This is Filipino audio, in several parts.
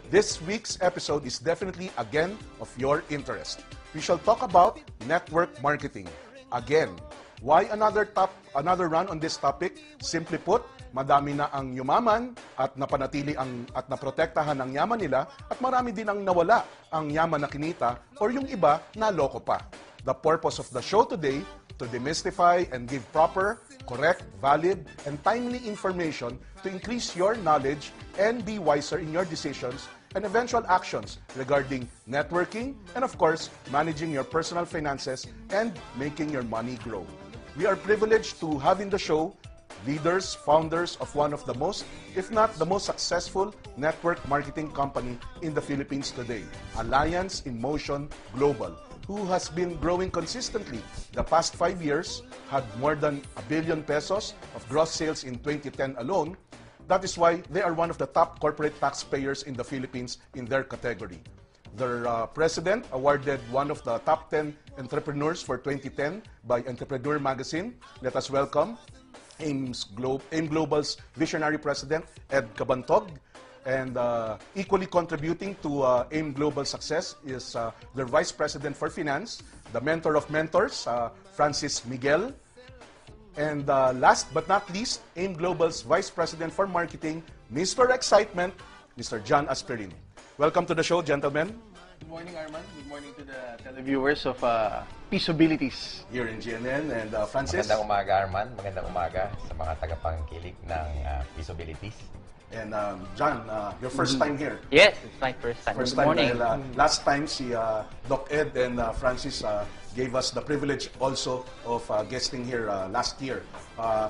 This week's episode is definitely again of your interest. We shall talk about network marketing. Again, why another run on this topic? Simply put, madami na ang yumaman at napanatili at naprotektahan ang yaman nila at marami din ang nawala ang yaman na kinita or yung iba na loko pa. The purpose of the show today to demystify and give proper, correct, valid, and timely information to increase your knowledge and be wiser in your decisions and eventual actions regarding networking and, of course, managing your personal finances and making your money grow. We are privileged to have in the show leaders, founders of one of the most, if not the most successful network marketing company in the Philippines today, Alliance in Motion Global, who has been growing consistently. The past 5 years had more than 1 billion pesos of gross sales in 2010 alone. That is why they are one of the top corporate taxpayers in the Philippines in their category. Their president awarded one of the top 10 entrepreneurs for 2010 by Entrepreneur Magazine. Let us welcome AIM Global's visionary president, Ed Cabantog. And equally contributing to AIM Global's success is their Vice President for Finance, the mentor of mentors, Francis Miguel. And last but not least, AIM Global's Vice President for Marketing, Mr. Excitement, Mr. John Asperin. Welcome to the show, gentlemen. Good morning, Arman. Good morning to the televiewers of Peaceabilities. Here in GNN. And Francis. Magandang umaga, Arman. Magandang umaga sa mga tagapangkilik ng Peaceabilities. And John, your first time here. Yes, it's my first time. First Good time morning. dahil last time si Doc Ed and Francis gave us the privilege also of guesting here last year.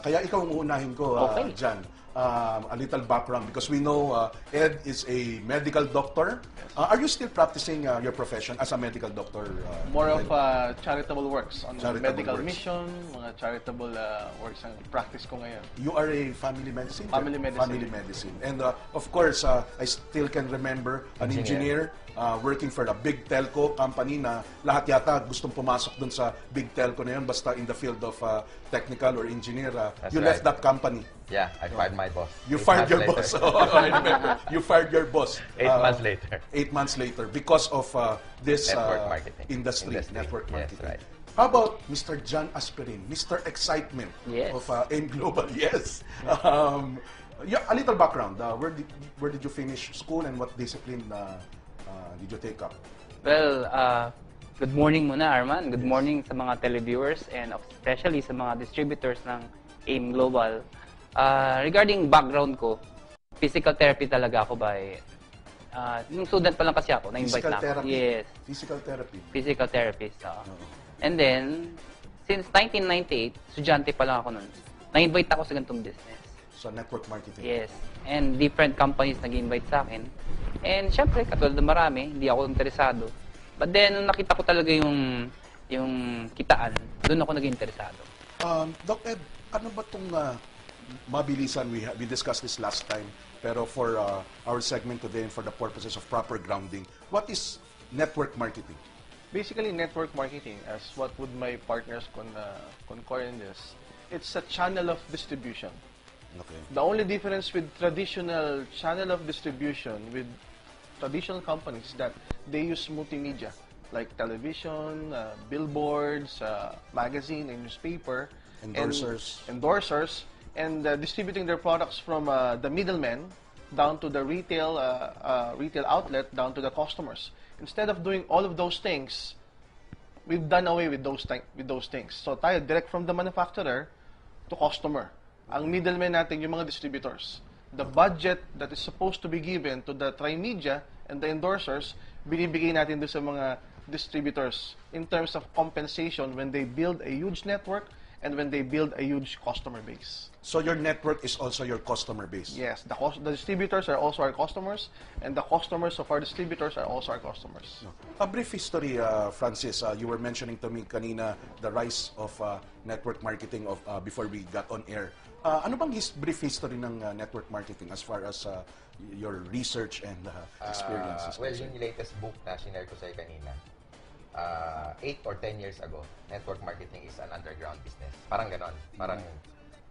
Kaya ikaw ang uunahin ko, Okay. John. A little background because we know Ed is a medical doctor. Are you still practicing your profession as a medical doctor? More of charitable works on Charitable medical works. mission, mga charitable works ang practice ko ngayon. You are a family medicine? Family medicine. Family medicine. And of course, I still can remember an engineer working for a big telco company na lahat yata gustong pumasok dun sa big telco na yun basta in the field of technical or engineer. You left that company. Yeah, I fired my boss. You 8 fired months your later. boss. Oh, I remember. You fired your boss. 8 months later. 8 months later because of this Network marketing. industry, network Yes, marketing. right. How about Mr. John Asperin, Mr. Excitement Yes. of AIM Global? Yes. Yeah, a little background. Where did you finish school and what discipline did you take up? Well, good morning muna, Arman. Good morning sa mga televiewers and especially sa mga distributors ng AIM Global. Regarding background ko, physical therapy talaga ako by... nung student pa lang kasi ako, na-invite Physical na ako. therapy. Yes, Physical therapy. physical therapist. And then, since 1998, estudyante pa lang ako nun, na-invite ako sa ganitong business. So network marketing. Yes. And different companies nag-invite sa akin. And syempre, katulad ng marami, hindi ako interesado. But then, nung nakita ko talaga yung kitaan, doon ako naging interesado. Doc Ed, ano ba itong mabilisan? We discussed this last time, pero for our segment today and for the purposes of proper grounding, what is network marketing? Basically, network marketing, as what would my partners concur in this, it's a channel of distribution. Okay. The only difference with traditional channel of distribution with traditional companies is that they use multimedia like television, billboards, magazine, and newspaper, endorsers, and distributing their products from the middlemen down to the retail outlet down to the customers. Instead of doing all of those things, we've done away with those things. So tayo direct from the manufacturer to customer. Ang middleman natin yung mga distributors. The budget that is supposed to be given to the tri-media and the endorsers, binibigay natin doon sa mga distributors in terms of compensation when they build a huge network and when they build a huge customer base. So your network is also your customer base? Yes, the distributors are also our customers, and the customers of our distributors are also our customers. A brief history, Francis. You were mentioning to me kanina the rise of network marketing before we got on air. Ano bang brief history ng network marketing as far as your research and experiences? Well, yung latest book na sinare ko sa'yo kanina, 8 or 10 years ago, network marketing is an underground business. Parang ganon. Parang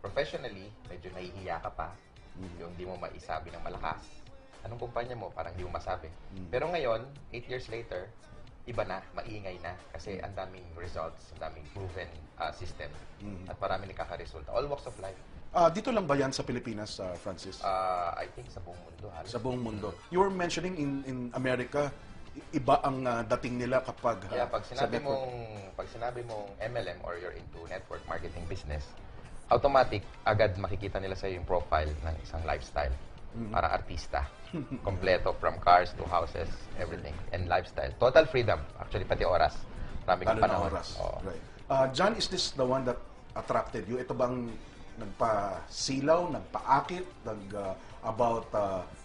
professionally, medyo nahihiya ka pa. Yung di mo maisabi ng malakas. Anong kumpanya mo? Parang di mo masabi. Pero ngayon, 8 years later, iba na, maingay na. Kasi ang daming results, ang daming proven system. At marami nakaka-resulta. All walks of life. Dito lang ba yan sa Pilipinas, Francis? I think sa buong mundo. Halos. Sa buong mundo. You were mentioning in America, iba ang dating nila kapag Kaya pag sa sinabi network. mong MLM or you're into network marketing business, automatic agad makikita nila sa yung profile ng isang lifestyle. Parang artista. Kompleto from cars to houses, everything. And lifestyle. Total freedom. Actually, pati oras. Marami kang Lalo na panahon. oras. Oo. Right. John, is this the one that attracted you? Ito bang nagpa-silaw, nagpa-akit, about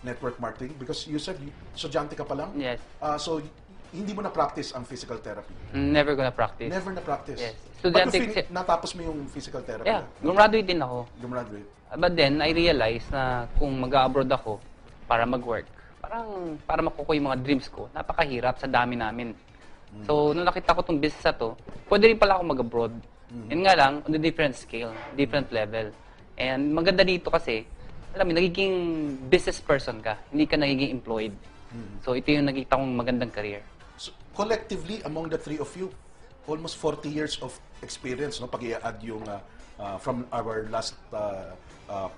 network marketing? Because you said, estudyante ka pa lang? Yes. So, hindi mo na-practice ang physical therapy? Never gonna practice. Never na-practice? Yes. But Estudyante you kasi- natapos mo yung physical therapy? Yeah, gumraduate din ako. Gumraduate? But then, I realized na kung mag-abroad ako para mag-work, parang para makukuha yung mga dreams ko, napakahirap sa dami namin. So, nung nakita ko tong business na to, pwede rin pala ako mag-abroad. Yun nga lang, on a different scale, different level. And maganda dito kasi, alam mo, nagiging business person ka, hindi ka nagiging employed. So, ito yung nakita kong magandang career. So, collectively, among the three of you, almost 40 years of experience, no? Pag i-add yung from our last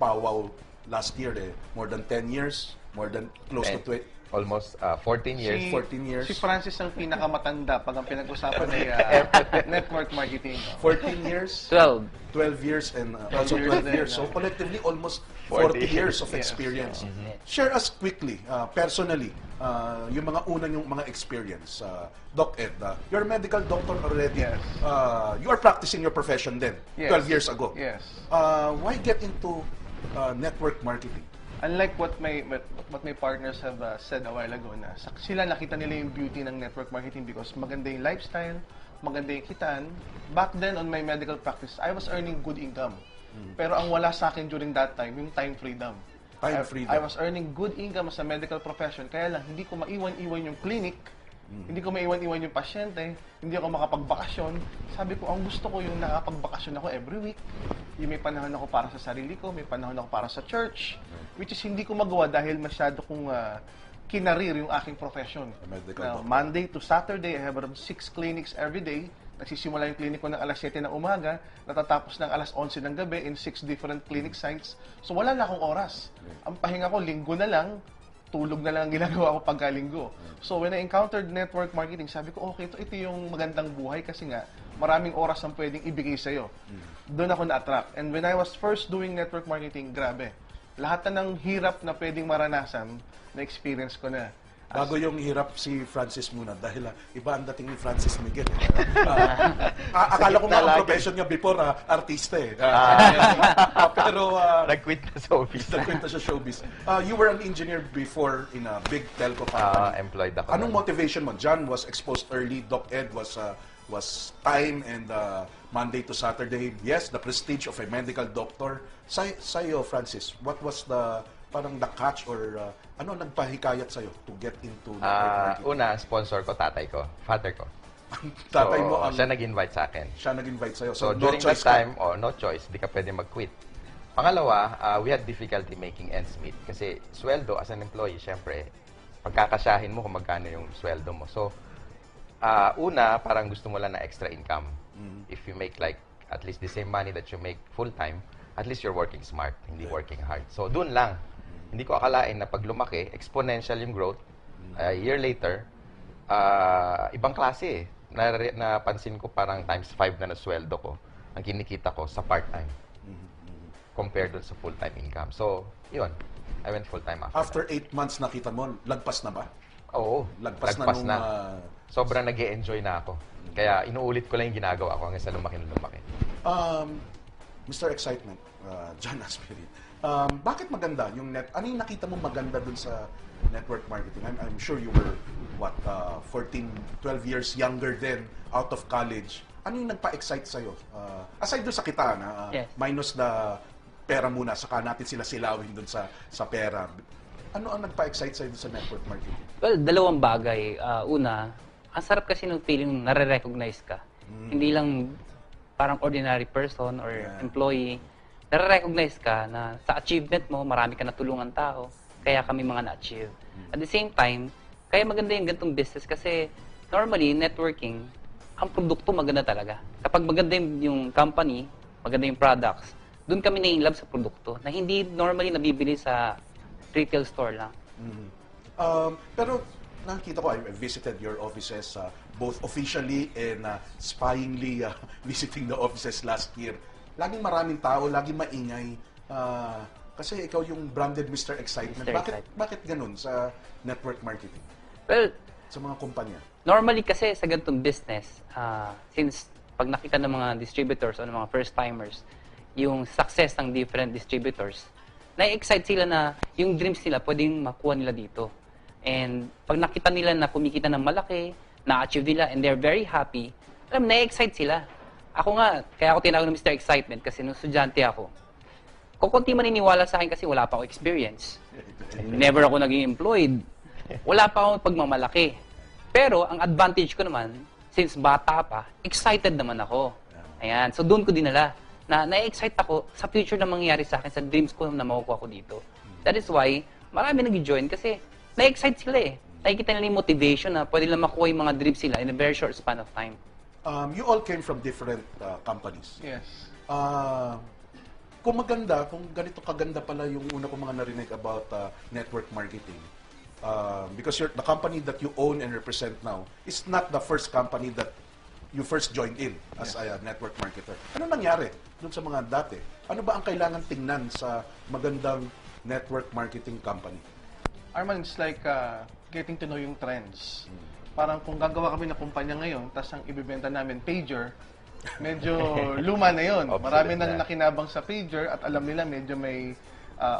powwow last year, more than 10 years, more than close to 20. Almost 14 years. 14 years. Si Francis ang pinakamatanda pag ang pinag-usapan ay network marketing. 14 years, 12. 12 years, and also 12 years. So collectively, almost 40 years of experience. Share us quickly, personally, yung mga unang yung mga experience. Doc Ed, you're a medical doctor already. Yes. You are practicing your profession then, Yes. 12 years ago. Yes. Why get into network marketing? Unlike what my partners have said a while ago na sila nakita nila yung beauty ng network marketing because maganda yung lifestyle, maganda yung kitaan. Back then on my medical practice, I was earning good income. Pero ang wala sa akin during that time, yung time freedom. Time freedom. I was earning good income as a medical profession, kaya lang hindi ko maiwan-iwan yung clinic, hindi ko maiwan-iwan yung pasyente, hindi ako makapagbakasyon. Sabi ko, ang gusto ko yung nakapagbakasyon ako every week. Yung may panahon ako para sa sarili ko, may panahon ako para sa church, which is hindi ko magawa dahil masyado kong kinarir yung aking profession. Medical Now, doctor. Monday to Saturday, I have around 6 clinics every day. Nagsisimula yung clinic ko ng alas 7 ng umaga, natatapos ng alas 11 ng gabi in 6 different clinic sites. So wala na akong oras. Ang pahinga ko, linggo na lang, tulog na lang ang ginagawa ko pagkalinggo. So when I encountered network marketing, sabi ko, okay, ito yung magandang buhay kasi nga, maraming oras ang pwedeng ibigay sa'yo. Doon ako na-attract. And when I was first doing network marketing, grabe. Lahat na ng hirap na pwedeng maranasan, na-experience ko na. Bago yung hirap si Francis muna dahil iba ang dating ni Francis Miguel. Akala ko nga ang profession niya before artista eh. Pero Nag-quit na sa office. nagkwenta siya showbiz. You were an engineer before in a big telco company. Employed ako. Anong doon. motivation mo? John was exposed early. Doc Ed was time and Monday to Saturday. Yes, the prestige of a medical doctor. Sa'yo, Francis, what was the parang the catch or ano nagpahikayat sa'yo to get into network marketing? Una, sponsor ko, tatay ko, father ko. Tatay So, mo ang siya nag-invite sa akin. siya nag-invite sa'yo. So, So, no during that choice ka. time, no choice, di ka pwede mag-quit. Pangalawa, we had difficulty making ends meet. Kasi sweldo as an employee, syempre, pagkakasyahin mo kung magkano yung sweldo mo. So, una, parang gusto mo lang na extra income. If you make like at least the same money that you make full-time, at least you're working smart, hindi working hard. So, dun lang. Hindi ko akalain na pag lumaki, exponential yung growth. A year later, ibang klase eh. Napansin ko parang times 5 na sweldo ko ang kinikita ko sa part-time compared dun sa full-time income. So, yun. I went full-time after. After 8 months nakita mo, lagpas na ba? Oo, Lagpas na nung, Sobrang nag-e-enjoy na ako. Kaya inuulit ko lang yung ginagawa ko hanggang sa lumaki na lumaki. Mr. Excitement, John Aspirin, bakit maganda yung ano yung nakita mo maganda dun sa network marketing? I'm sure you were, 14, 12 years younger then, out of college. Ano yung nagpa-excite sa'yo? Aside dun sa kita, Yes. minus the pera muna, saka natin sila silawin dun sa pera. Ano ang nagpa-excite sa'yo dun sa network marketing? Well, dalawang bagay. Una, ang sarap kasi ng feeling nare-recognize ka. Hindi lang parang ordinary person or employee. Nare-recognize ka na sa achievement mo, marami ka natulungan tao. kaya kami mga na-achieve. At the same time, kaya maganda yung ganitong business kasi normally, networking, ang produkto maganda talaga. Kapag maganda yung company, maganda yung products, doon kami na-inlove sa produkto na hindi normally nabibili sa retail store lang. Pero nakita ko, I visited your offices both officially and spyingly visiting the offices last year. Laging maraming tao, laging maingay. Kasi ikaw yung branded Mr. Excitement. Mr. Bakit, Excitement. bakit ganun sa network marketing? Well, Sa mga kumpanya? normally kasi sa ganitong business, since pag nakita ng mga distributors o ng mga first-timers, yung success ng different distributors, na-excite sila na yung dreams nila pwedeng makuha nila dito. And pag nakita nila na kumikita ng malaki, na-achieve nila, and they're very happy, alam, na-excite sila. Ako nga, kaya ako tinawag ng Mr. Excitement kasi nung estudyante ako, kukunti maniniwala sa akin kasi wala pa ako experience. Never ako naging employed. Wala pa akong pagmamalaki. Pero ang advantage ko naman, since bata pa, excited naman ako. Ayan. So doon ko dinala na na-excite ako sa future na mangyayari sa akin, sa dreams ko na makukuha ko dito. That is why marami nag-join kasi na-excite sila eh. Nakikita nila yung motivation na pwede lang makuha yung mga dreams sila in a very short span of time. You all came from different companies. Yes. Kung maganda, kung ganito kaganda pala yung una kong mga narinig about network marketing, because the company that you own and represent now is not the first company that you first joined in as a network marketer. Ano nangyari dun sa mga dati? Ano ba ang kailangan tingnan sa magandang network marketing company? Arman, it's like getting to know yung trends. Parang kung gagawa kami ng kumpanya ngayon, tas ang ibibenta namin pager, medyo luma na yun. Obsolete Marami nang na. nakinabang sa pager at alam nila medyo may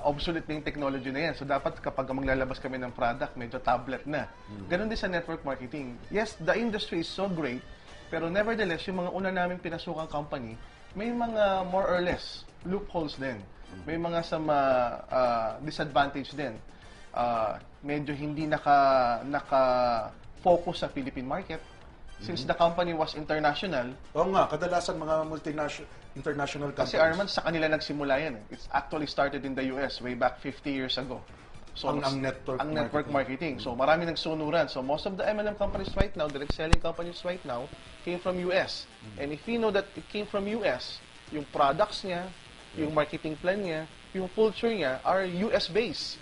obsolete na yung technology na yan. So dapat kapag maglalabas kami ng product, medyo tablet na. Ganon din sa network marketing. Yes, the industry is so great, pero nevertheless, yung mga una namin pinasukang company, may mga more or less loopholes din. May mga disadvantage din. Medyo hindi naka-focus sa Philippine market. Since the company was international, Oo nga, kadalasan mga international companies. kasi Arman, sa kanila nagsimula yan. It's actually started in the US way back 50 years ago. So, Ang network marketing. So, marami nagsunuran. So, most of the MLM companies right now, direct selling companies right now, came from US. And if you know that it came from US, yung products niya, yung marketing plan niya, yung culture niya are US-based.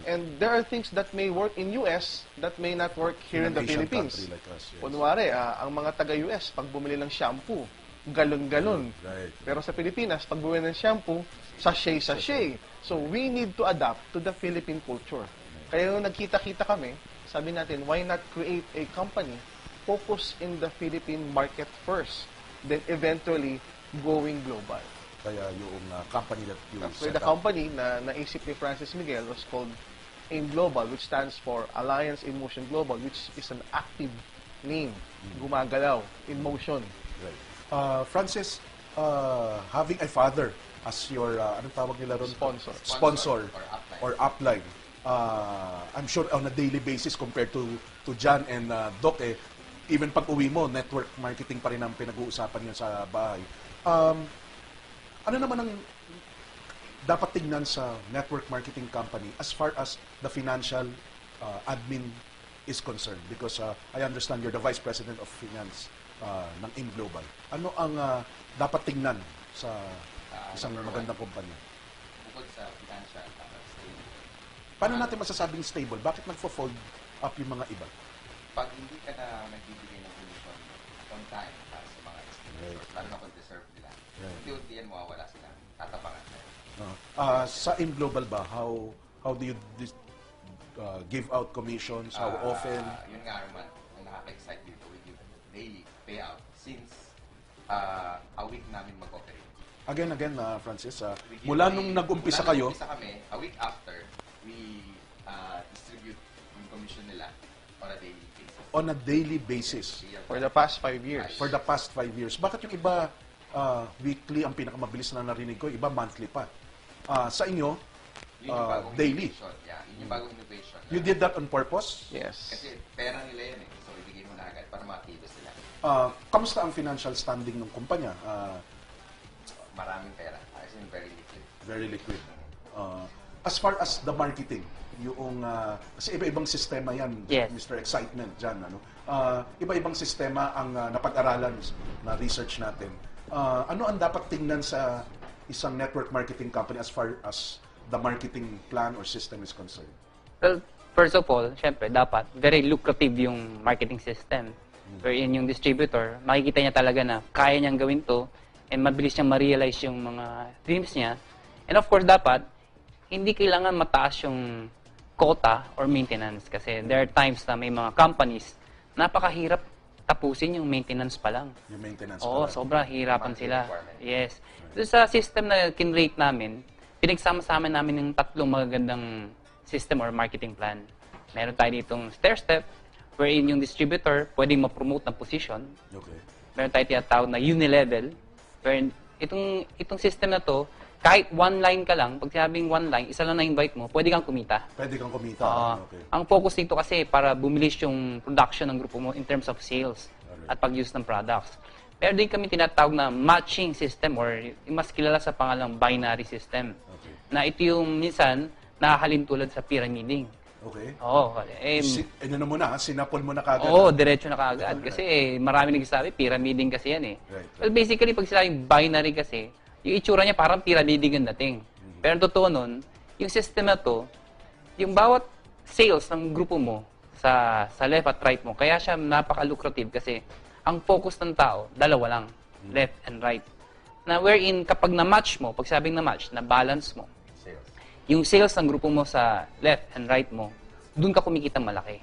And there are things that may work in US that may not work here in the Asian Philippines. country like us, yes. Kunwari, ang mga taga-US, pag bumili ng shampoo, galon-galon. Right. Pero sa Pilipinas, pag bumili ng shampoo, sachet-sachet. So, we need to adapt to the Philippine culture. Kaya nung nagkita-kita kami, sabi natin, why not create a company focus in the Philippine market first, then eventually going global. Kaya yung company that you So, set the up. company na naisip ni Francis Miguel was called AIM Global, which stands for Alliance in Motion Global, which is an active name, gumagalaw, in motion. Right. Francis, having a father as your, anong tawag nila ron? Sponsor. Or upline. I'm sure on a daily basis compared to John and Doc, even pag uwi mo, network marketing pa rin ang pinag-uusapan niyo sa bahay. Ano naman ang dapat tingnan sa network marketing company as far as the financial admin is concerned? Because I understand you're the Vice President of Finance ng AIM Global. Ano ang dapat tingnan sa isang magandang kumpanya? Bukod sa financial, stable. Paano natin masasabing stable? Bakit nagfo-fold up yung mga iba? Pag hindi ka na nagbibigay ng commission on time para sa mga distributors, lalo na kung deserve nila, unti-unti yan mawawala sila. Tatapangan na yun. Sa AIM Global ba, how do you give out commissions? How often? Yun nga naman, ang nakaka-excite dito, we give daily payout since a week namin mag-operate. Again, Francis, We give mula daily- nung nag-umpisa mula kayo, nung nag-umpisa kami, a week after, we distribute yung commission nila on a daily basis. on a daily basis, For the past 5 years. for the past 5 years. Bakit yung iba weekly ang pinakamabilis na narinig ko, iba monthly pa? Sa inyo, Yun yung bagong daily. innovation. Yeah, yun yung bagong innovation. You did that on purpose? Yes. Kasi pera nila yan eh. So, ibigay mo na agad para makilos sila. Kamusta ang financial standing ng kumpanya? Maraming pera. As in, very liquid. Very liquid. As far as the marketing, yung kasi iba-ibang sistema yan, Yes. Mr. Excitement dyan, ano? Iba-ibang sistema ang napag-aralan na research natin. Ano ang dapat tingnan sa isang network marketing company as far as the marketing plan or system is concerned? Well, first of all, syempre, dapat very lucrative yung marketing system. Wherein yung distributor, makikita niya talaga na kaya niyang gawin to and mabilis niyang ma-realize yung mga dreams niya. And of course, dapat, hindi kailangan mataas yung quota or maintenance kasi there are times na may mga companies napakahirap tapusin yung maintenance pa lang. Yung maintenance Oo, pala. sobrang hirapan Monthly sila. requirement. Yes. Doon sa system na kinrate namin, pinagsama-sama namin yung tatlong magagandang system or marketing plan. Meron tayo ditong stair-step, wherein yung distributor pwedeng ma-promote ng position. Okay. Meron tayo tinatawag na unilevel, wherein itong system na to, kahit one line ka lang, pag sinabing one line, isa lang na-invite mo, pwede kang kumita. Pwede kang kumita. Okay. Ang focus dito kasi para bumilis yung production ng grupo mo in terms of sales at pag-use ng products. Pero din kami tinatawag na matching system or yung mas kilala sa pangalang binary system. Okay. Na ito yung minsan nakahalin tulad sa pyramiding. Okay. Oo. Ano na muna, sinapol mo na kagad. Oo, diretso na kaagad. Kasi marami nagsasabi, pyramiding kasi yan eh. Right. Well, basically, pag sinabing binary kasi, yung itsura niya parang pyramiding ang dating. Pero ang totoo nun, yung system na to, yung bawat sales ng grupo mo sa left at right mo, kaya siya napaka-lucrative kasi ang focus ng tao, dalawa lang, left and right. Na wherein kapag na-match mo, pag sabing na-match, na-balance mo, Sales. yung sales ng grupo mo sa left and right mo, doon ka kumikita malaki.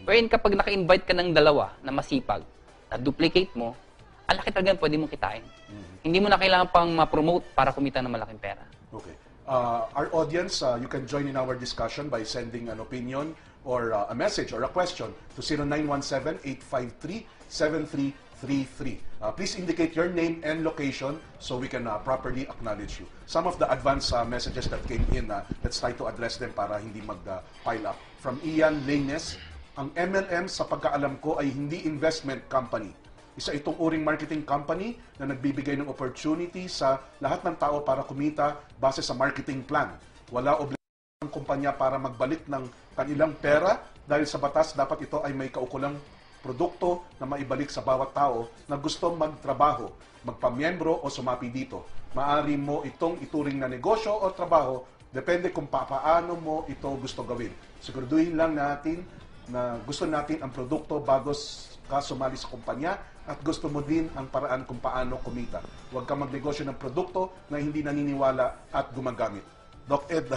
Wherein kapag naka-invite ka ng dalawa na masipag, na duplicate mo, ang laki talaga pwede mong kitain. Hindi mo na kailangan pang ma-promote para kumita ng malaking pera. Okay. Our audience, you can join in our discussion by sending an opinion or a message or a question to 0917-853-7333. Please indicate your name and location so we can properly acknowledge you. Some of the advanced messages that came in, let's try to address them para hindi mag-pile up. From Ian Laines, ang MLM sa pagkaalam ko ay hindi investment company. Isa itong uring marketing company na nagbibigay ng opportunity sa lahat ng tao para kumita base sa marketing plan. Wala obligasyon ng kumpanya para magbalik ng kanilang pera dahil sa batas dapat ito ay may kaukulang produkto na maibalik sa bawat tao na gusto magtrabaho, magpamiyembro o sumapi dito. Maari mo itong ituring na negosyo o trabaho, depende kung paano mo ito gusto gawin. Siguraduhin lang natin na gusto natin ang produkto bago ka sumali sa kumpanya at gusto mo din ang paraan kung paano kumita. Huwag ka magnegosyo ng produkto na hindi naniniwala at gumagamit. Doc Ed,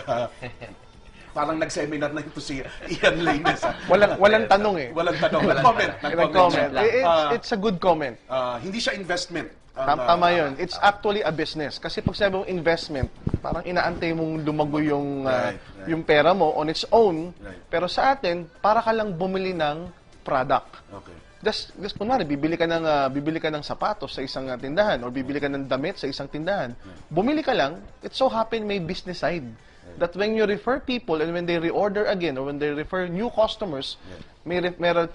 parang nag-seminar na ito si Ian Laines. Walang tanong eh. Walang tanong. Nag-comment. Nag-comment. lang. It's a good comment. Hindi siya investment. Tama yun. It's actually a business. Kasi pag sabi mong investment, parang inaantay mong lumago yung, Right. yung pera mo on its own. Right. Pero sa atin, para ka lang bumili ng product. Okay. Just kunwari, bibili ka ng sapatos sa isang tindahan or bibili ka ng damit sa isang tindahan. Bumili ka lang, it so happen may business side. That when you refer people and when they reorder again or when they refer new customers, may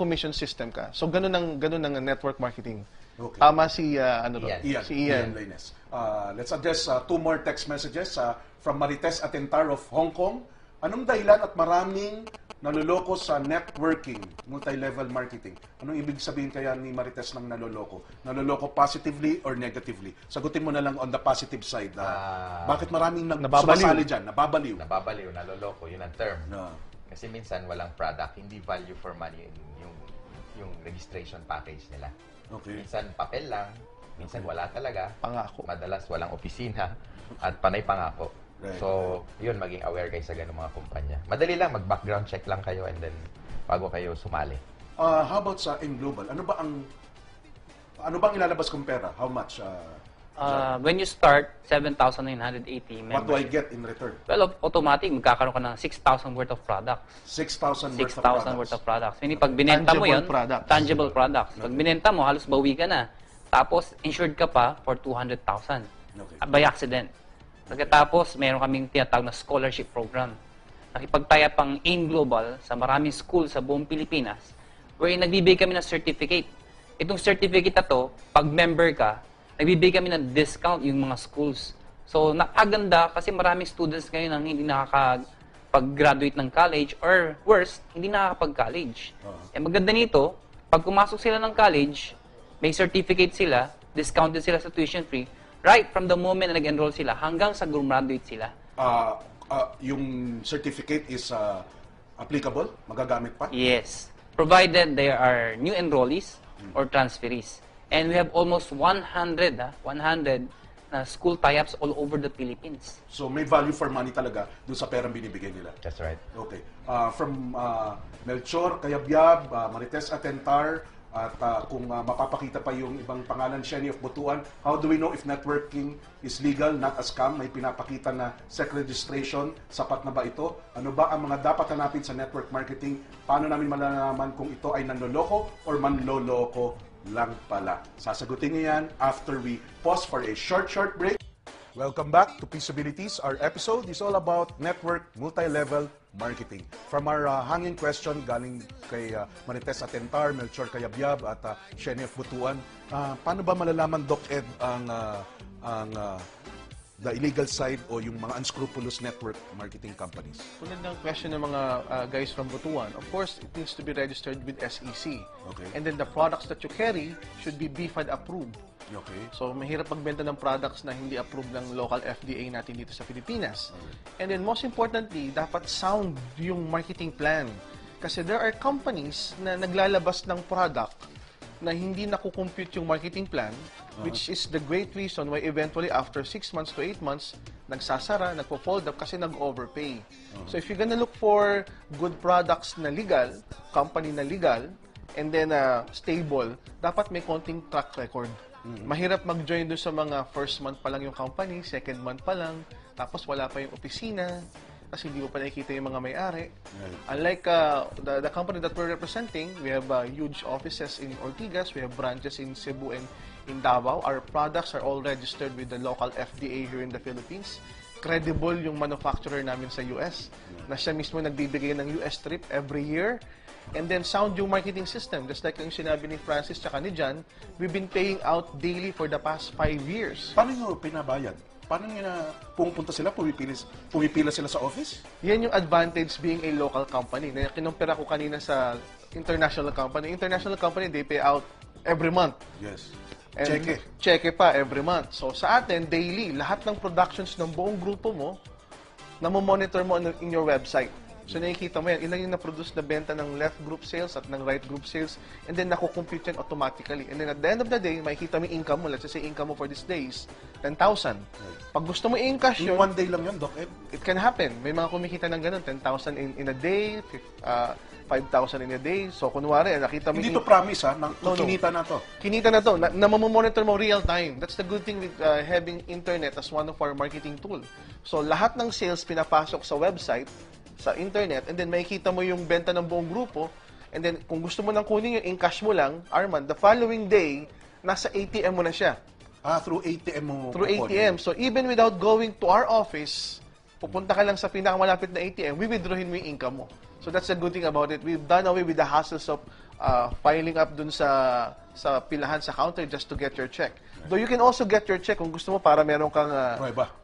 commission system ka. So ganun ang network marketing. Okay. Tama si ano to? Ian. Ian. Si Ian. Laines. Let's address two more text messages from Marites Atentar of Hong Kong. Anong dahilan at maraming naloloko sa networking, multi-level marketing? Anong ibig sabihin kaya ni Marites ng naloloko? Naloloko positively or negatively? Sagutin mo na lang on the positive side. Bakit maraming Nababaliw. sumasali dyan? Nababaliw. Nababaliw, naloloko, yun ang term. No. Kasi minsan walang product, hindi value for money yung registration package nila. Okay. Minsan papel lang, minsan wala talaga. Pangako. Madalas walang opisina at panay pangako. Right. So, yun, maging aware kayo sa ganung mga kumpanya. Madali lang, mag-background check lang kayo and then bago kayo sumali. How about sa AIM Global? Ano bang ilalabas kong pera? How much? When you start, 7,980 What do I members. get in return? Well, automatic, magkakaroon ka ng 6,000 worth of products. 6,000 worth of 6,000 products. worth of products. Meaning, pag binenta mo Tangible yun, products. tangible products. Pag binenta mo, halos bawi ka na. Tapos, insured ka pa for 200,000 Okay. by accident. Pagkatapos, meron kaming tinatawag na scholarship program. Nakipagtaya pang AIM Global sa maraming school sa buong Pilipinas wherein nagbibigay kami ng certificate. Itong certificate na to, pag member ka, nagbibigay kami ng discount yung mga schools. So, nakaganda kasi maraming students ngayon ang hindi pag-graduate ng college or worse, hindi nakakapag-college. Eh maganda nito, pag pumasok sila ng college, may certificate sila, discounted sila sa tuition fee, right from the moment na nag-enroll sila hanggang sa graduate sila. Yung certificate is applicable? Magagamit pa? Yes. Provided they are new enrollees or transferees. And we have almost 100 na school tie-ups all over the Philippines. So may value for money talaga dun sa perang binibigay nila. That's right. Okay. From Melchor Cayabyab, Marites Atentar, at kung mapapakita pa yung ibang pangalan, Sheni of Butuan, how do we know if networking is legal, not a scam? May pinapakita na SEC registration, sapat na ba ito? Ano ba ang mga dapat hanapin sa network marketing? Paano namin malalaman kung ito ay nanloloko or manloloko lang pala? Sasagutin niyo yan after we pause for a short break. Welcome back to Peaceabilities. Our episode is all about network multi-level marketing. From our hanging question galing kay Marites Atentar, Melchor Cayabyab at Sheni of Butuan, paano ba malalaman, Doc Ed, ang the illegal side o yung mga unscrupulous network marketing companies? Tulad ng question ng mga guys from Butuan, of course, it needs to be registered with SEC. Okay. And then the products that you carry should be BFAD approved. Okay. So, mahirap magbenta ng products na hindi approved ng local FDA natin dito sa Pilipinas. And then, most importantly, dapat sound yung marketing plan. Kasi there are companies na naglalabas ng product na hindi nakukompute yung marketing plan, which is the great reason why eventually after 6 months to 8 months, nagsasara, nagpo-fold up kasi nag-overpay. So, if you're gonna look for good products na legal, company na legal, and then stable, dapat may konting track record. Mahirap mag-join doon sa mga first month pa lang yung company, second month pa lang, tapos wala pa yung opisina, kasi hindi mo pa nakikita yung mga may-ari. Unlike the company that we're representing, we have huge offices in Ortigas, we have branches in Cebu and in Davao. Our products are all registered with the local FDA here in the Philippines. Credible yung manufacturer namin sa US, na siya mismo nagbibigay ng US trip every year. And then sound yung marketing system. Just like yung sinabi ni Francis tsaka ni John, we've been paying out daily for the past 5 years. Paano nyo pinabayad? Paano nyo na pumunta sila, pumipila sila sa office? Yan yung advantage being a local company. Na kinumpira ko kanina sa international company. International company, they pay out every month. Yes. And Cheque. Cheque pa every month. So sa atin, daily, lahat ng productions ng buong grupo mo, monitor mo in your website. So nakikita mo yan, ilan yung na-produce na benta ng left group sales at ng right group sales, and then nakukompute yan automatically. And then at the end of the day, makikita mo yung income mo. Let's just say income mo for these days, 10,000. Pag gusto mo i-encash In yun, one day lang yun, Doc Ed? it can happen. May mga kumikita ng ganun, 10,000 in a day, 5,000 in a day. So kunwari, nakita mo Hindi yung to promise, ha? No. Kinita na to. kinita na to, na mamomonitor mo real time. That's the good thing with having internet as one of our marketing tool. So lahat ng sales pinapasok sa website, sa internet, and then makikita mo yung benta ng buong grupo, and then kung gusto mo nang kunin yung in-cash mo lang, Arman, the following day, nasa ATM mo na siya. Through ATM mo. Through kukunin. ATM. So even without going to our office, pupunta ka lang sa pinakamalapit na ATM, withdrawin mo yung income mo. So that's the good thing about it. We've done away with the hassles of filing up dun sa pilahan sa counter just to get your check. Though you can also get your check kung gusto mo para meron kang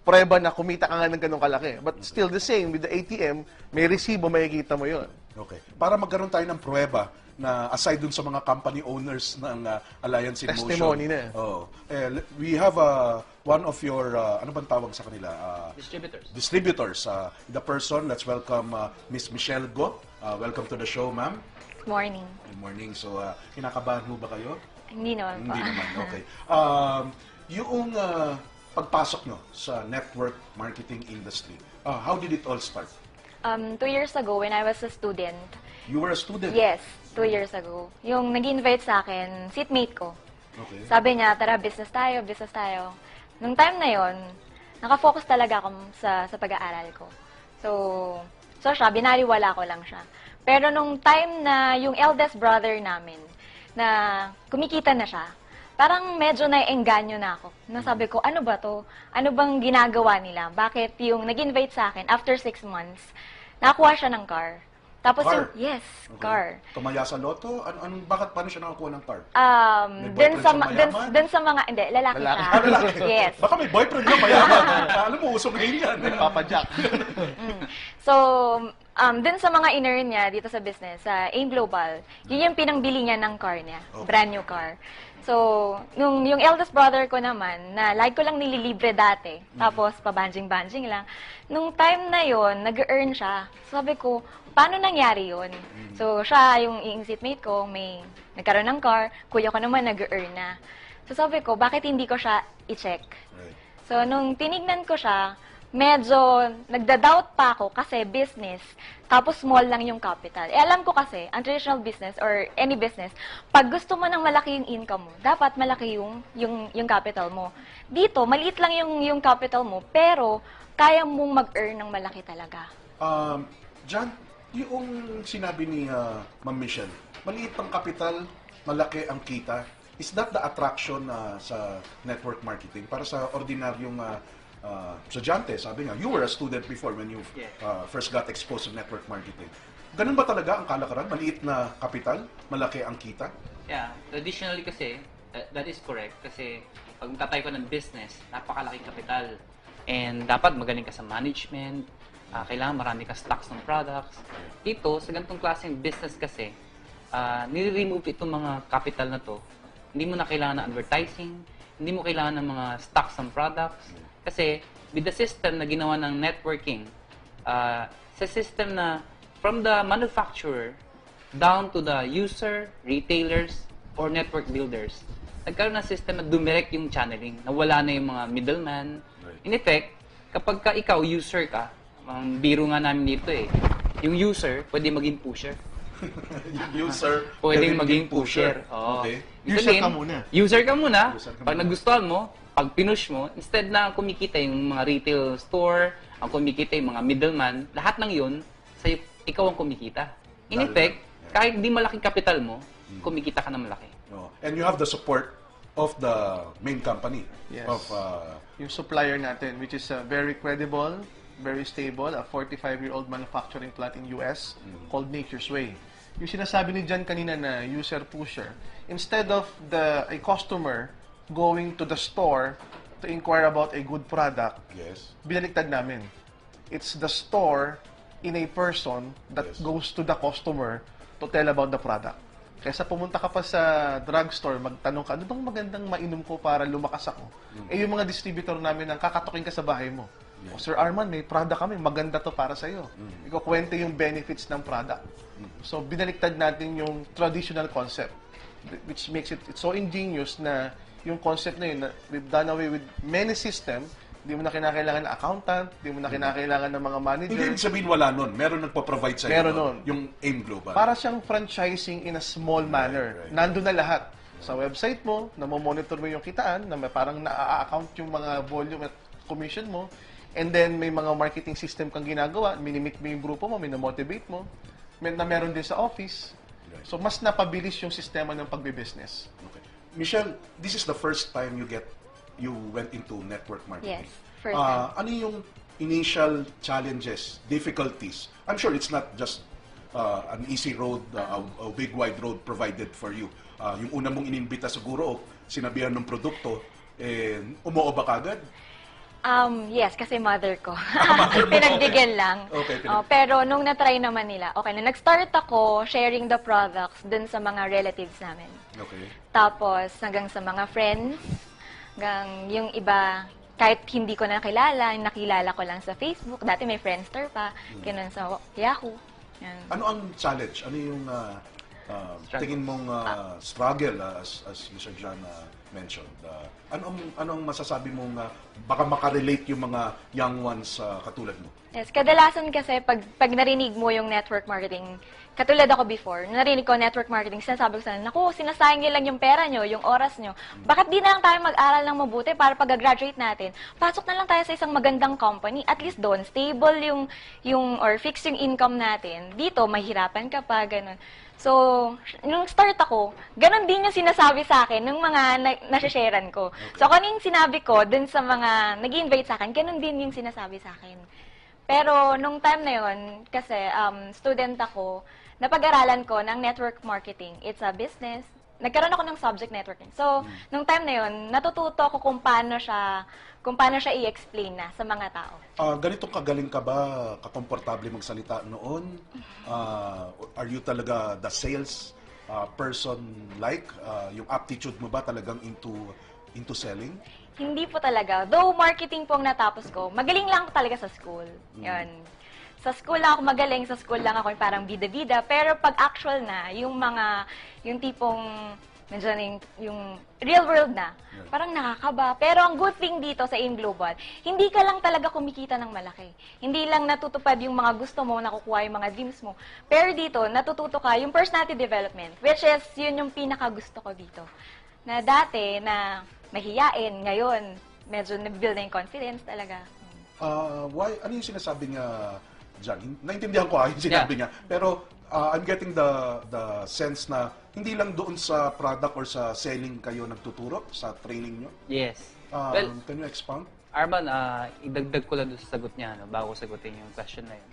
prueba na kumita ka nga ng ganong kalaki. But still the same, with the ATM, may resibo, makikita mo yun. Okay. Para magkaroon tayo ng prueba na aside dun sa mga company owners ng Alliance in Motion. Testimony na. We have one of your, ano bang tawag sa kanila? Distributors. The person, let's welcome Miss Michelle Go. Welcome to the show, ma'am. Good morning. Good morning. So, kinakabahan mo ba kayo? Hindi naman po. Hindi naman, okay. Yung pagpasok nyo sa network marketing industry, how did it all start? 2 years ago, when I was a student, You were a student? yes, 2 years ago, yung nag-invite sa akin, seatmate ko. Okay. Sabi niya, tara, business tayo, business tayo. Nung time na yon, nakafocus talaga ako sa pag-aaral ko. So siya, binaliwala ko lang siya. Pero nung time na yung eldest brother namin, na kumikita na siya, parang medyo na-engganyo na ako. Nasabi ko, ano ba to? Ano bang ginagawa nila? Bakit yung nag-invite sa akin, after 6 months, nakuha siya ng car. Tapos Car? yung, yes, car. Tumaya sa loto? Bakit paano siya nakakuha ng car? May Dun boyfriend sa, siya dun, mayaman? dun sa mga, hindi, lalaki Lalaki. siya. Ah, lalaki. Yes. Baka may boyfriend na mayaman. Alam mo, uso ngayon yan. Papa Jack. So, dun sa mga in-earn niya dito sa business, sa AIM Global, yun yung pinangbili niya ng car niya. Okay. Brand new car. So, yung eldest brother ko naman, na like ko lang nililibre dati, tapos pabanjing-banjing lang, nung time na yon nag-earn siya. Sabi ko, paano nangyari yon? So, siya, yung seatmate ko, may nagkaroon ng car, kuya ko naman nag-earn na. So, sabi ko, bakit hindi ko siya i-check? Right. So, nung tinignan ko siya, medyo nagda-doubt pa ako kasi business, tapos small lang yung capital. Alam ko kasi, ang traditional business or any business, pag gusto mo ng malaki yung income mo, dapat malaki yung capital mo. Dito, maliit lang yung capital mo, pero kaya mong mag-earn ng malaki talaga. John, yung sinabi ni Ma'am Michelle, maliit ang kapital, malaki ang kita. Is that the attraction sa network marketing? Para sa ordinaryong estudyante, sabi nga, you were a student before when you first got exposed to network marketing. Ganun ba talaga ang kalakaran? Maliit na kapital, malaki ang kita? Yeah, traditionally kasi, that is correct. Kasi pag magtatay ko ng business, napakalaking kapital. And dapat magaling ka sa management, kailangan marami ka stocks ng products. Dito, sa ganitong klaseng business kasi, nire-remove itong mga capital na to. Hindi mo na kailangan ng advertising, hindi mo kailangan ng mga stocks ng products. Kasi with the system na ginawa ng networking, sa system na from the manufacturer down to the user, retailers, or network builders, nagkaroon ng system na dumirect yung channeling, na wala na yung mga middleman. In effect, kapag ka ikaw, user ka, ang biro nga namin dito yung user, pwede maging pusher. User, Pwedeng maging pusher. Oo. Okay. User ka muna. User ka muna. User ka Pag muna. nagustuhan mo, pag pinush mo, instead na ang kumikita yung mga retail store, ang kumikita yung mga middleman, lahat ng yun, sa'yo, ikaw ang kumikita. In Lalo effect, na. kahit di malaking kapital mo, kumikita ka na malaki. No. And you have the support of the main company. Yes. Of, Yung supplier natin, which is very credible, very stable, a 45-year-old manufacturing plant in US called Nature's Way. Yung sinasabi ni John kanina na user pusher, instead of a customer going to the store to inquire about a good product, yes. binaliktad namin. It's the store in a person that Yes. goes to the customer to tell about the product. Kaysa pumunta ka pa sa drugstore, magtanong ka, ano bang magandang mainom ko para lumakas ako? Eh yung mga distributor namin ang kakatukin ka sa bahay mo. Oh, Sir Arman, may product kami, maganda to para sa'yo. Ikaw kwento yung benefits ng product. So binaliktad natin yung traditional concept, which makes it it's so ingenious na yung concept na yun, na we've done away with many system. Hindi mo na kinakailangan ng accountant, hindi mo na kinakailangan ng mga manager. Hindi ibig sabihin wala nun. Meron nagpo-provide sa'yo. Meron nun. nun. Yung AIM Global. Para siyang franchising in a small manner. right. Nandun na lahat. Sa website mo, namomonitor mo yung kitaan, na parang na-account yung mga volume at commission mo, and then may mga marketing system kang ginagawa, minimit mo yung grupo mo, minamotivate mo, na meron din sa office. So, mas napabilis yung sistema ng pagbe-business. Okay. Michelle, this is the first time you went into network marketing. Yes, first time. Ano yung initial challenges, difficulties? I'm sure it's not just an easy road, a big wide road provided for you. Yung una mong inimbita siguro, sinabihan ng produkto, umuo ba kagad? Yes, kasi mother ko. Pinagbigyan lang. Okay, pero nung na-try naman nila, okay, na nag-start ako sharing the products dun sa mga relatives namin. Okay. Tapos, hanggang sa mga friends, hanggang yung iba, kahit hindi ko na nakilala ko lang sa Facebook. Dati may Friendster pa, ganun sa Yahoo. Yan. Ano ang challenge? Ano yung tingin mong struggle as Mr. John mentioned? Anong masasabi mong baka makarelate yung mga young ones katulad mo? Yes, kadalasan kasi pag narinig mo yung network marketing, katulad ako before, narinig ko network marketing, sinasabi ko sa nila, naku, sinasayang niyo lang yung pera nyo, yung oras nyo. Bakit di na lang tayo mag-aral ng mabuti para pag-graduate natin? Pasok na lang tayo sa isang magandang company. At least doon, stable or fixed yung income natin. Dito, mahirapan ka pa, ganun. So, nung start ako, ganun din yung sinasabi sa akin ng mga nasasharean ko. So, kung ano yung sinabi ko dun sa mga nag-invite sa akin, ganun din yung sinasabi sa akin. Pero nung time na yon, kasi student ako, napag-aralan ko ng network marketing. It's a business. Nagkaroon ako ng subject networking. So, nung time na yon, natututo ako kung paano siya i-explain na sa mga tao. Ganitong kagaling ka ba, kakomportable magsalita noon? Are you talaga the sales person like? Yung aptitude mo ba talagang into selling? Hindi po talaga. Though marketing po ang natapos ko, magaling lang ako talaga sa school. Yun. Sa school lang ako magaling, sa school lang ako parang bida-bida. Pero pag actual na, yung tipong, nandiyan yung real world na, parang nakakaba. Pero ang good thing dito sa AIM Global, hindi ka lang talaga kumikita ng malaki. Hindi lang natutupad yung mga gusto mo, nakukuha yung mga dreams mo. Pero dito, natututo ka yung personality development, which is yun yung pinaka-gusto ko dito. Na dati, na mahiyain, ngayon, medyo na-build na yung confidence talaga. Ano yung sinasabi niya dyan? Naintindihan ko yung sinabi niya. Pero I'm getting the sense na hindi lang doon sa product or sa selling kayo nagtuturo sa training nyo. Yes. Can you expound? Arman, idagdag ko lang doon sa sagot niya, bago sagutin yung question na yun.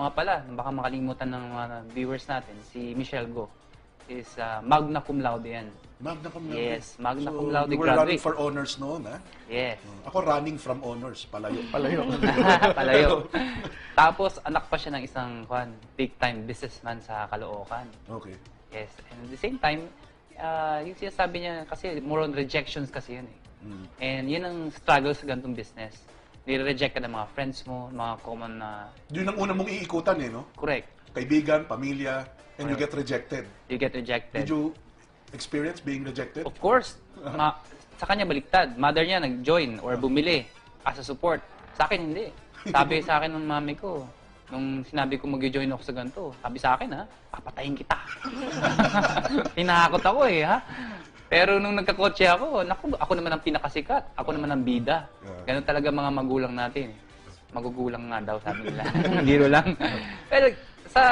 Nga pala, baka makalimutan ng mga viewers natin, si Michelle Go is magna cum laude yan. Magna cum laude? Yes, magna cum laude you were graduate. running for honors noon, ha? Yes. Ako running from honors, palayo. Palayo. Tapos, anak pa siya ng isang big-time businessman sa Caloocan. Okay. Yes. And at the same time, yung sinasabi niya, kasi more on rejections kasi yun eh. And yun ang struggle sa ganitong business. Nire-reject ka ng mga friends mo, mga common na... Yun ang una mong iikutan eh, no? Correct. Kaibigan, pamilya, and you get rejected. You get rejected. Did you experience being rejected? Of course. Sa kanya baliktad. Mother niya nag-join or bumili as a support. Sa akin, hindi. Sabi sa akin ng mami ko, nung sinabi ko mag-join ako sa ganito, sabi sa akin, papatayin kita. Tinakot ako ha. Pero nung nagkakotse ako, ako naman ang pinakasikat. Ako naman ang bida. Ganun talaga mga magulang natin. Magugulang nga daw, sabi nila. Biro lang. Pero sa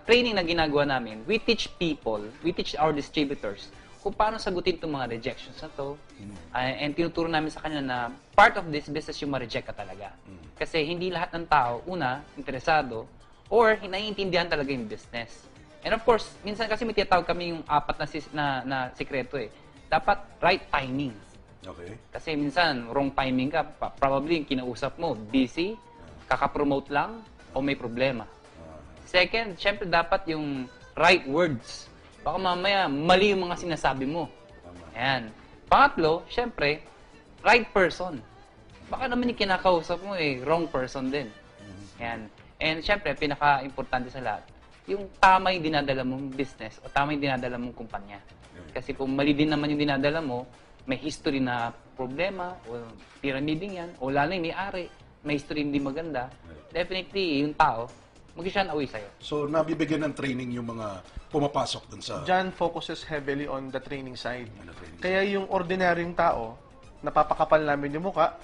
training na ginagawa namin, we teach our distributors kung paano sagutin itong mga rejections na to. And tinuturo namin sa kanila na part of this business yung ma-reject ka talaga. Kasi hindi lahat ng tao, una, interesado, or naiintindihan talaga yung business. And of course, minsan kasi may tinatawag kami yung apat na sikreto eh. Dapat right timing. Okay. Kasi minsan, wrong timing ka. Probably yung kinausap mo, busy, kakapromote lang, o may problema. Second, syempre dapat yung right words. Baka mamaya, mali yung mga sinasabi mo. Ayan. Pangatlo, syempre, right person. Baka naman yung kinakausap mo wrong person din. Ayan. And syempre, pinaka-importante sa lahat, yung tama yung dinadala mong business o tama yung dinadala mong kumpanya. Kasi kung mali din naman yung dinadala mo, may history na problema o pyramiding yan, o lalo yung may-ari, may history hindi maganda, definitely yung tao, mag-shun away sa'yo. So, nabibigyan ng training yung mga pumapasok dun sa... John focuses heavily on the training side. On the training Kaya yung ordinaryong tao, napapakapal namin yung muka,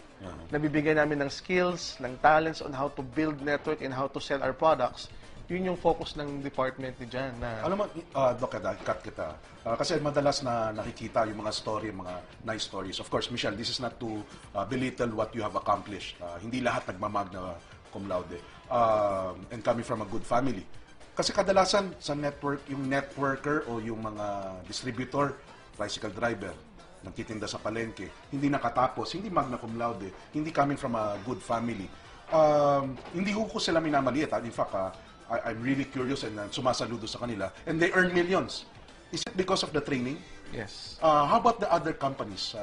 nabibigyan namin ng skills, ng talents on how to build network and how to sell our products. Yun yung focus ng department ni John. Alam mo, Doc, cut kita. Kasi madalas na nakikita yung mga story, mga nice stories. Of course, Michelle, this is not to belittle what you have accomplished. Hindi lahat nagmamagna cum laude. And coming from a good family. Kasi kadalasan sa network, yung networker o yung mga distributor, tricycle driver, nagtitinda sa palengke, hindi nakatapos, hindi magna cum laude, hindi coming from a good family. Hindi ko sila minamaliit. In fact, I'm really curious and sumasaludo sa kanila. And they earn millions. Is it because of the training? Yes. How about the other companies?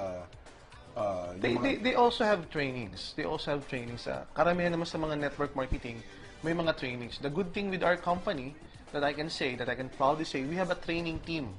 They also have trainings. They also have trainings. Karamihan naman sa mga network marketing, may mga trainings. The good thing with our company, that I can proudly say, we have a training team.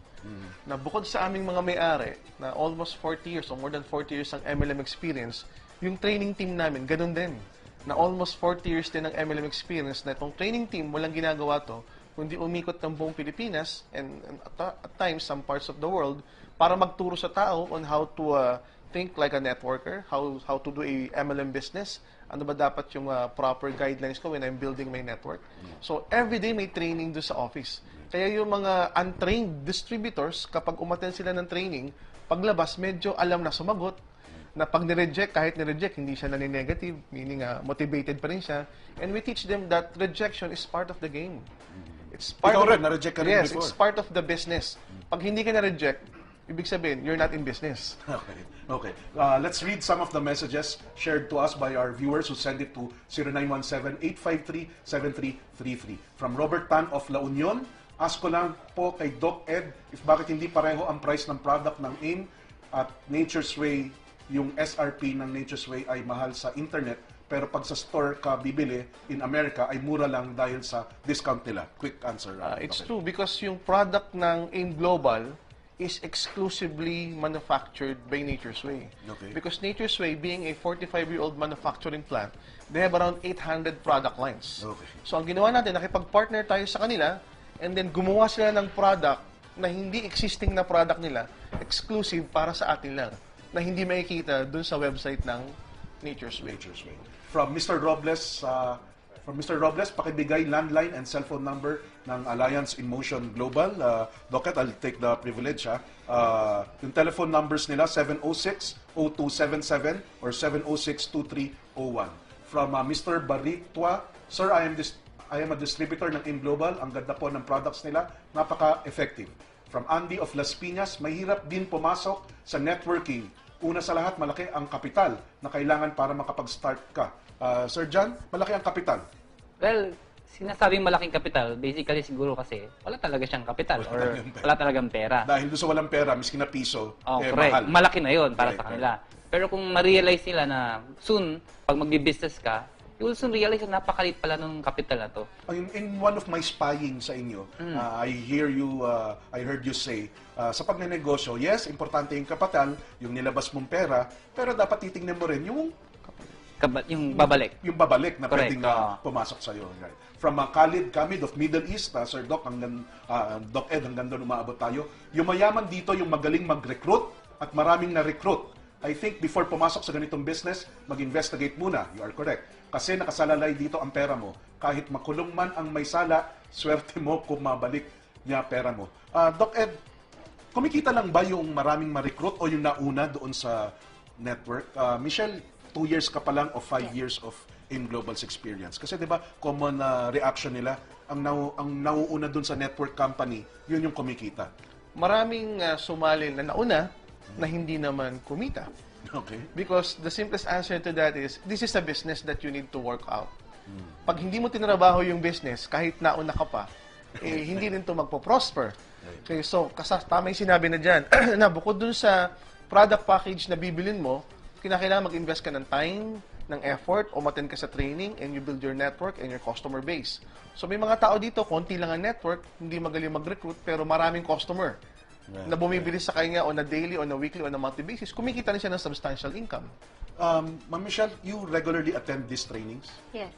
Na bukod sa aming mga may-ari, na almost 40 years or more than 40 years ang MLM experience, yung training team namin, ganun din. Na almost 40 years din ang MLM experience, na itong training team, walang ginagawa to, kundi umikot ng buong Pilipinas and at times some parts of the world para magturo sa tao on how to think like a networker, how to do a MLM business, ano ba dapat yung proper guidelines ko when I'm building my network. So every day may training doon sa office. Kaya yung mga untrained distributors, kapag umattend sila ng training, paglabas medyo alam na sumagot, na pag ni-reject, kahit ni-reject, hindi siya nani-negative, meaning motivated pa rin siya. And we teach them that rejection is part of the game. It's part Ikaw of, rin, na-reject ka rin yes, before. it's part of the business. Pag hindi ka na-reject, ibig sabihin, you're not in business. Okay. Okay. Let's read some of the messages shared to us by our viewers who send it to 0917-853-7333. From Robert Tan of La Union, ask ko lang po kay Doc Ed if bakit hindi pareho ang price ng product ng AIM at Nature's Way, yung SRP ng Nature's Way ay mahal sa internet, pero pag sa store ka bibili in America ay mura lang dahil sa discount nila. Quick answer. It's Doc Ed. true because yung product ng AIM Global is exclusively manufactured by Nature's Way. Okay. Because Nature's Way, being a 45-year-old manufacturing plant, they have around 800 product lines. Okay. So ang ginawa natin, nakipag-partner tayo sa kanila, and then gumawa sila ng product na hindi existing na product nila, exclusive para sa atin lang, na hindi makikita dun sa website ng Nature's Way. Nature's Way. From Mr. Robles, pakibigay landline and cellphone number ng Alliance in Motion Global. Docket, I'll take the privilege. Yung telephone numbers nila, 706-0277 or 706-2301. From Mr. Baritwa, Sir, I am a distributor ng AIM Global. Ang ganda po ng products nila, napaka-effective. From Andy of Las Piñas, mahirap din pumasok sa networking. Una sa lahat, malaki ang kapital na kailangan para makapag-start ka. Sir John, malaki ang kapital. Well, sinasabing malaking kapital, basically siguro kasi wala talaga siyang kapital or wala talagang pera. Dahil doon sa walang pera, miskin na piso, Correct. mahal. Malaki na yon para Correct, sa kanila. Pero kung ma-realize nila na soon, pag magbi-business ka, you will soon realize na napakalit pala ng kapital na to. In one of my spying sa inyo, I heard you say, sa pagnenegosyo, yes, importante yung kapital, yung nilabas mong pera, pero dapat titingnan mo rin yung Yung babalik. yung babalik na Correct, pwedeng na pumasok sa iyo. Right. From Khalid Kamid of Middle East, Sir Doc, Doc Ed, hanggang doon umaabot tayo. Yung mayaman dito, yung magaling mag-recruit at maraming na-recruit. I think before pumasok sa ganitong business, mag-investigate muna. You are correct. Kasi nakasalalay dito ang pera mo. Kahit makulong man ang may sala, swerte mo kung mabalik niya pera mo. Doc Ed, kumikita lang ba yung maraming ma-recruit o yung nauna doon sa network? Michelle, 2 years ka pa lang o 5 years of AIM Global's experience? Kasi di ba, common reaction nila, ang nauuna doon sa network company, yun yung kumikita. Maraming sumali na nauna na hindi naman kumita. Okay. Because the simplest answer to that is, this is a business that you need to work out. Pag hindi mo tinrabaho yung business, kahit nauna ka pa, hindi rin to magpo-prosper. Okay, so, tama yung sinabi na dyan, na bukod dun sa product package na bibilin mo, kinakailangan mag-invest ka ng time, ng effort, umattend ka sa training, and you build your network and your customer base. So, may mga tao dito, konti lang ang network, hindi magaling mag-recruit, pero maraming customer na bumibili sa kanya on a daily, on a weekly, on a monthly basis, kumikita na siya ng substantial income. Ma'am Michelle, you regularly attend these trainings? Yes.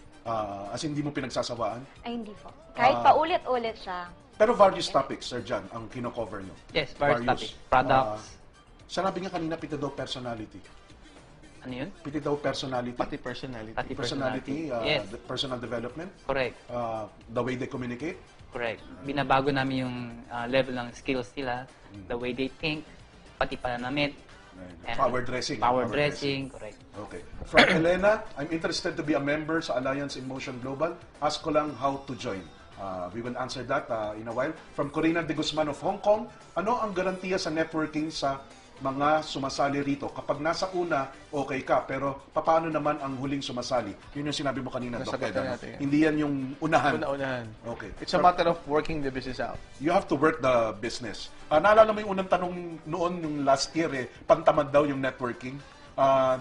As in, hindi mo pinagsasawaan? Ay, hindi po. Kahit paulit-ulit siya. Pero various topics, Sir John, ang kino-cover nyo. Yes, various topics. Products. Sinabi niya kanina, piti daw personality. Ano yun? Piti daw personality. Pati personality. Pati Personality, Yes. personal development, Correct. the way they communicate. Correct. Binabago namin yung level ng skills nila, the way they think, pati pananamit. and Power dressing. Power dressing, correct. Okay. From Elena, I'm interested to be a member sa Alliance in Motion Global. Ask ko lang how to join. We will answer that in a while. From Corina de Guzman of Hong Kong, ano ang garantiya sa networking sa mga sumasali rito? Kapag nasa una, okay ka, pero paano naman ang huling sumasali? Yun yung sinabi mo kanina, Doc Nasagot Ed, na ano? natin yan. Hindi yan yung unahan. Una-unahan. Okay. It's a matter of working the business out. You have to work the business. Naalala mo yung unang tanong noon, yung last year, pantamad daw yung networking.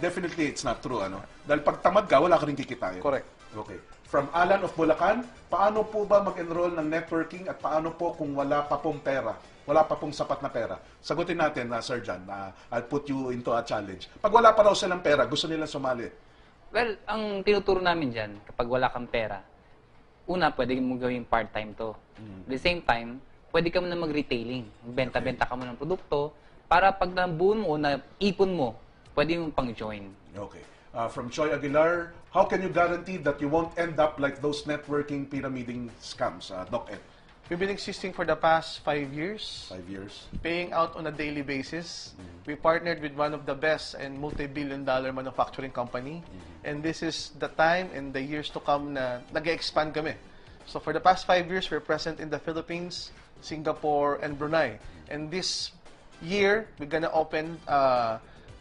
Definitely, it's not true. Ano? Dahil pag tamad ka, wala ka rin kikitain. Correct. Okay. From Alan of Bulacan, paano po ba mag-enroll ng networking at paano po kung wala pa pong pera? Wala pa pong sapat na pera. Sagutin natin, Sir John. I'll put you into a challenge. Pag wala pa raw silang pera, gusto nilang sumali. Well, ang tinuturo namin dyan, kapag wala kang pera, una, pwede mo gawing part-time to. At the same time, pwede ka muna mag-retailing. Benta-benta ka mo ng produkto para pag nabuo mo o naipon mo, pwede mo pang-join. Okay. From Choi Aguilar, how can you guarantee that you won't end up like those networking pyramiding scams, Doc Ed? We've been existing for the past 5 years, 5 years. paying out on a daily basis. We partnered with one of the best and multi-billion-dollar manufacturing company. And this is the time and the years to come na nag-expand kami. So for the past 5 years, we're present in the Philippines, Singapore, and Brunei. And this year, we're gonna open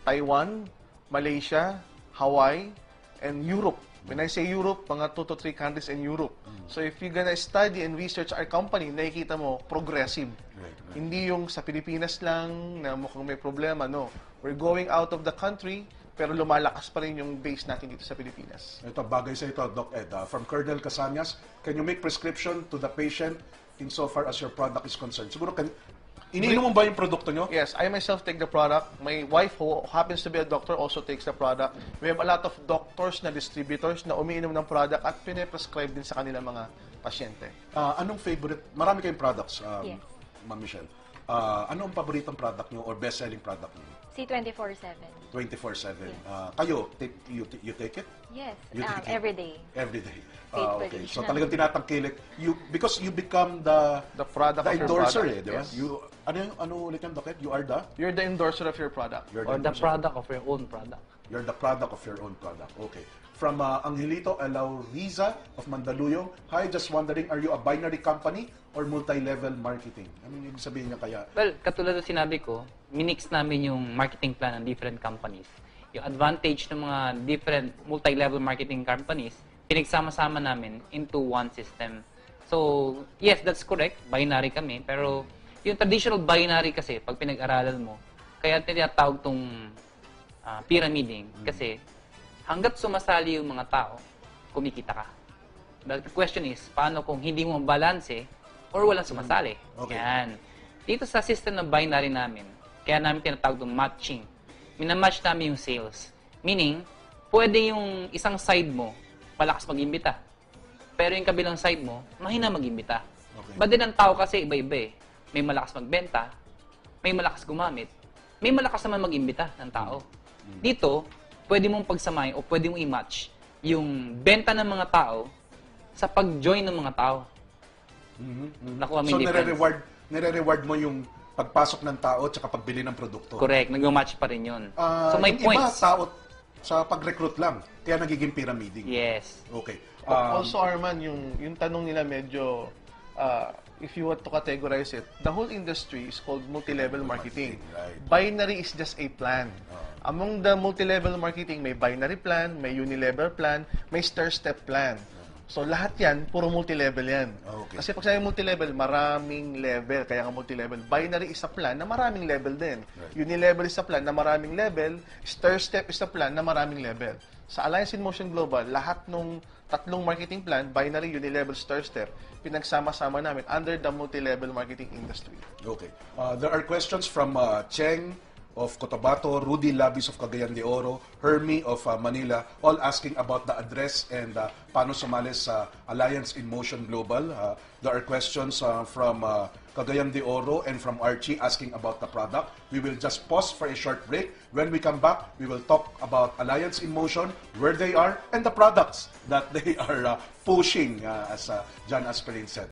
Taiwan, Malaysia, Hawaii, and Europe. When I say Europe, mga 2 to 3 countries in Europe. So if you're gonna study and research our company, nakikita mo, progressive. Right. Hindi yung sa Pilipinas lang na mukhang may problema, no. We're going out of the country, pero lumalakas pa rin yung base natin dito sa Pilipinas. Ito, bagay sa ito, Doc Ed. From Colonel Casanyas, can you make prescription to the patient insofar as your product is concerned? Siguro, iniinom mo ba yung produkto nyo? Yes, I myself take the product. My wife, who happens to be a doctor, also takes the product. We have a lot of doctors na distributors na umiinom ng product at pine-prescribe din sa kanilang mga pasyente. Anong favorite? Marami kayong products, Yes. Ma'am Michelle. Anong paboritong product nyo or best-selling product nyo? C24/7. 24/7. Kayo, you take it? Yes, You take it? every day. Every day. Faithfully. Okay. So talagang tinatangkilik. Because you become the product of your endorser, product. di ba? Yes. Ano ulit yung Doc Ed? You are the? You're the endorser of your product. You're Or the endorser. product of your own product. You're the product of your own product. Okay. From Angelito Elauriza of Mandaluyong, hi, just wondering, are you a binary company or multi-level marketing? Ano yung sabihin niya kaya? Well, katulad ng sinabi ko, minix namin yung marketing plan ng different companies. Yung advantage ng mga different multi-level marketing companies, pinagsama-sama namin into one system. So, yes, that's correct. Binary kami. Pero yung traditional binary kasi, pag pinag-aralan mo, kaya tinatawag tong pyramiding. Kasi hanggat sumasali yung mga tao, kumikita ka. The question is, paano kung hindi mo balanse or walang sumasali? Okay. Yan. Dito sa system ng binary namin, kaya namin tinatawag itong matching. Minamatch namin yung sales. Meaning, pwede yung isang side mo, malakas mag-imbita. Pero yung kabilang side mo, mahina mag-imbita. Okay. But din ang tao kasi iba-iba eh. May malakas magbenta, may malakas gumamit, may malakas naman mag-imbita ng tao. Dito, pwede mong pagsamahin o pwede mong i-match yung benta ng mga tao sa pag-join ng mga tao. Nakuha mo So yung difference. nire-reward mo yung pagpasok ng tao at pagbili ng produkto. Correct, nag-match pa rin yun. So may yung points. iba, tao sa pag-recruit lang, kaya nagiging pyramiding. Yes. Okay. Also, Arman, yung tanong nila medyo, if you want to categorize it, the whole industry is called multi-level marketing. Right. Binary is just a plan. Among the multi-level marketing, may binary plan, may unilevel plan, may stair-step plan. So, lahat yan, puro multi-level yan. Okay. Kasi pag sabi multi-level, maraming level. Kaya nga multi-level. Binary is a plan na maraming level din. Unilevel is a plan na maraming level. Stair-step is a plan na maraming level. Sa Alliance in Motion Global, lahat nung tatlong marketing plan, binary, unilevel, stair-step, pinagsama-sama namin under the multi-level marketing industry. Okay. There are questions from Cheng of Cotabato, Rudy Labis of Cagayan de Oro, Hermie of Manila, all asking about the address and paano sumali sa Alliance in Motion Global. There are questions from Cagayan de Oro and from Archie asking about the product. We will just pause for a short break. When we come back, we will talk about Alliance in Motion, where they are, and the products that they are pushing, as John Asperin said.